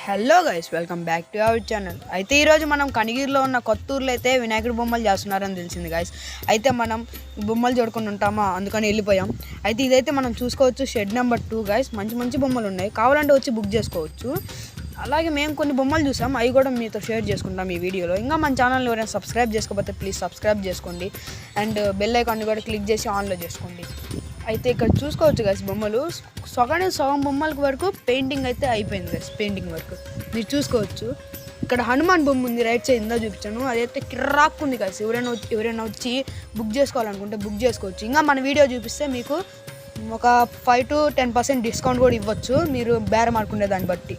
Hello guys, welcome back to our channel. అయితే ఈరోజు మనం కనిగిరిలో ఉన్న కొత్తూరులో అయితే వినాయకుడి బొమ్మలు చేస్తున్నారని తెలిసింది గైస్. అయితే మనం బొమ్మలు చూడకుండా ఉంటామా, అందుకని వెళ్ళిపోయాం. అయితే ఇదైతే మనం చూసుకోవచ్చు, షెడ్ నెంబర్ 2 గైస్. మంచి మంచి బొమ్మలు ఉన్నాయి, కావాలంటే వచ్చి బుక్ చేసుకోవచ్చు. అలాగే మేము కొన్ని బొమ్మలు చూసాం, అవి కూడా మీతో షేర్ చేసుకుంటాం ఈ వీడియోలో. ఇంకా మన ఛానల్ ఎవరైనా సబ్స్క్రైబ్ చేసుకోకపోతే ప్లీజ్ సబ్స్క్రైబ్ చేసుకోండి అండ్ బెల్ ఐకాన్ని కూడా క్లిక్ చేసి ఆన్లో చేసుకోండి. అయితే ఇక్కడ చూసుకోవచ్చు గైస్, బొమ్మలు సగం బొమ్మల వరకు పెయింటింగ్ అయితే అయిపోయింది గైస్. పెయింటింగ్ వర్క్ మీరు చూసుకోవచ్చు. ఇక్కడ హనుమాన్ బొమ్మ ఉంది, రైట్ సైడ్ ఇందా చూపించాను, అదైతే కిర్రాక్కుంది గైస్. ఎవరైనా వచ్చి బుక్ చేసుకోవాలనుకుంటే బుక్ చేసుకోవచ్చు. ఇంకా మన వీడియో చూపిస్తే మీకు ఒక 5 to 10% డిస్కౌంట్ కూడా ఇవ్వచ్చు, మీరు బేరం ఆడుకునే దాన్ని బట్టి.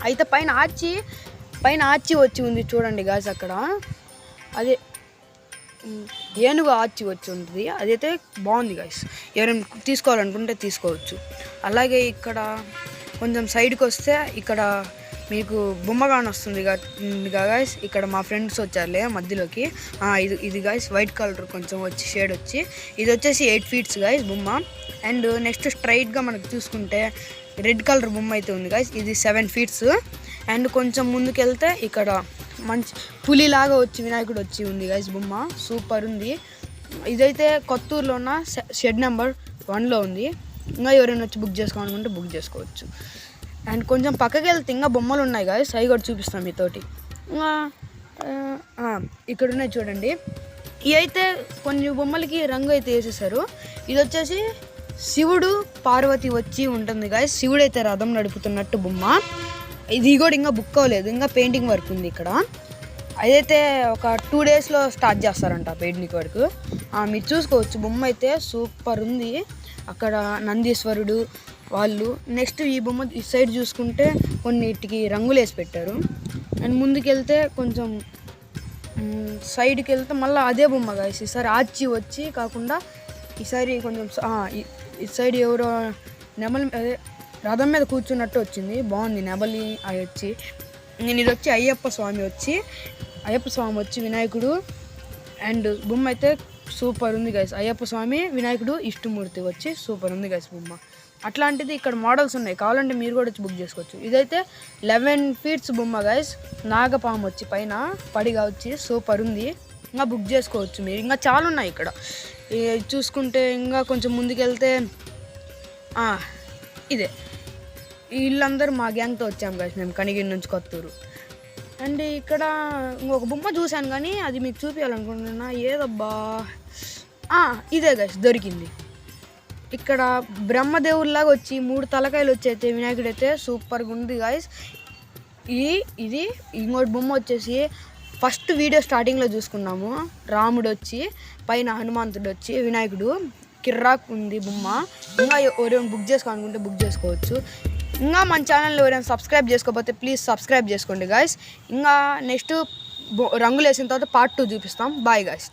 అయితే పైన ఆర్చి వచ్చి ఉంది చూడండి గాయస్, అక్కడ అదే ఏనుగు ఆర్చి వచ్చి ఉంటుంది, అదైతే బాగుంది గాయస్. ఎవరైనా తీసుకోవాలనుకుంటే తీసుకోవచ్చు. అలాగే ఇక్కడ కొంచెం సైడ్కి వస్తే ఇక్కడ మీకు బొమ్మగాన్ వస్తుంది గాయస్. ఇక్కడ మా ఫ్రెండ్స్ వచ్చారులే మధ్యలోకి. ఇది గాయస్ వైట్ కలర్ కొంచెం వచ్చి షేడ్ వచ్చి, ఇది వచ్చేసి 8 feet గాయస్ బొమ్మ. అండ్ నెక్స్ట్ స్ట్రైట్గా మనకు చూసుకుంటే రెడ్ కలర్ బొమ్మ అయితే ఉంది గాయస్, ఇది 7 feet. అండ్ కొంచెం ముందుకు వెళ్తే ఇక్కడ మంచి పులిలాగా వచ్చి వినాయకుడు వచ్చి ఉంది గాయస్ బొమ్మ, సూపర్ ఉంది. ఇదైతే కొత్తూరులో ఉన్న షెడ్ నెంబర్ 1లో ఉంది. ఇంకా ఎవరైనా వచ్చి బుక్ చేసుకోవాలనుకుంటే బుక్ చేసుకోవచ్చు. అండ్ కొంచెం పక్కకి వెళ్తే ఇంకా బొమ్మలు ఉన్నాయి గాయస్, అవి కూడా చూపిస్తాం మీతోటి. ఇంకా ఇక్కడ ఉన్నాయి చూడండి, ఇవి అయితే కొన్ని బొమ్మలకి రంగు అయితే వేసేసారు. ఇది వచ్చేసి శివుడు పార్వతి వచ్చి ఉంటుంది గాయస్. శివుడు అయితే రథం నడుపుతున్నట్టు బొమ్మ. ఇది కూడా ఇంకా బుక్ అవ్వలేదు, ఇంకా పెయింటింగ్ వర్క్ ఉంది ఇక్కడ. అదైతే ఒక 2 daysలో స్టార్ట్ చేస్తారంట పెయింటింగ్ వర్క్. మీరు చూసుకోవచ్చు, బొమ్మ అయితే సూపర్ ఉంది. అక్కడ నందీశ్వరుడు వాళ్ళు. నెక్స్ట్ ఈ బొమ్మ ఈ సైడ్ చూసుకుంటే కొన్నిటికి రంగులు వేసి పెట్టారు. అండ్ ముందుకెళ్తే కొంచెం సైడ్కి వెళ్తే మళ్ళీ అదే బొమ్మ గాయస్. ఈసారి ఆర్చి వచ్చి కాకుండా ఈసారి కొంచెం ఈ సైడ్ ఎవరో నెమలి అదే రథం మీద కూర్చున్నట్టు వచ్చింది, బాగుంది నెమలి అవి వచ్చి. నేను ఇది వచ్చి అయ్యప్ప స్వామి వచ్చి వినాయకుడు. అండ్ బొమ్మ అయితే సూపర్ ఉంది గైస్. అయ్యప్ప స్వామి, వినాయకుడు, ఇష్టమూర్తి వచ్చి సూపర్ ఉంది గైస్ బొమ్మ. అట్లాంటిది ఇక్కడ మోడల్స్ ఉన్నాయి, కావాలంటే మీరు కూడా వచ్చి బుక్ చేసుకోవచ్చు. ఇదైతే 11 feet బొమ్మ గైస్. నాగపాము వచ్చి పైన పడిగా వచ్చి సూపర్ ఉంది. ఇంకా బుక్ చేసుకోవచ్చు మీరు. ఇంకా చాలా ఉన్నాయి ఇక్కడ చూసుకుంటే. ఇంకా కొంచెం ముందుకెళ్తే ఇదే వీళ్ళందరూ మా గ్యాంగ్తో వచ్చాము గైస్, మేము కనిగిరి నుంచి కొత్తూరు. అండ్ ఇక్కడ ఇంకొక బొమ్మ చూశాను కానీ అది మీకు చూపించాలనుకుంటున్నా, ఏదబ్బా ఇదే గైస్ దొరికింది. ఇక్కడ బ్రహ్మదేవుల్లాగా వచ్చి 3 తలకాయలు వచ్చి అయితే వినాయకుడు అయితే సూపర్గా ఉంది గాయస్. ఇది ఇంకోటి బొమ్మ వచ్చేసి ఫస్ట్ వీడియో స్టార్టింగ్లో చూసుకున్నాము, రాముడు వచ్చి పైన హనుమంతుడు వచ్చి వినాయకుడు, కిర్రాక్ ఉంది బొమ్మ. ఇంకా ఎవరైనా బుక్ చేసుకోవాలనుకుంటే బుక్ చేసుకోవచ్చు. ఇంకా మన ఛానల్లో ఎవరైనా సబ్స్క్రైబ్ చేసుకోకపోతే ప్లీజ్ సబ్స్క్రైబ్ చేసుకోండి గాయస్. ఇంకా నెక్స్ట్ రంగులు వేసిన తర్వాత part 2 చూపిస్తాం. Bye guys.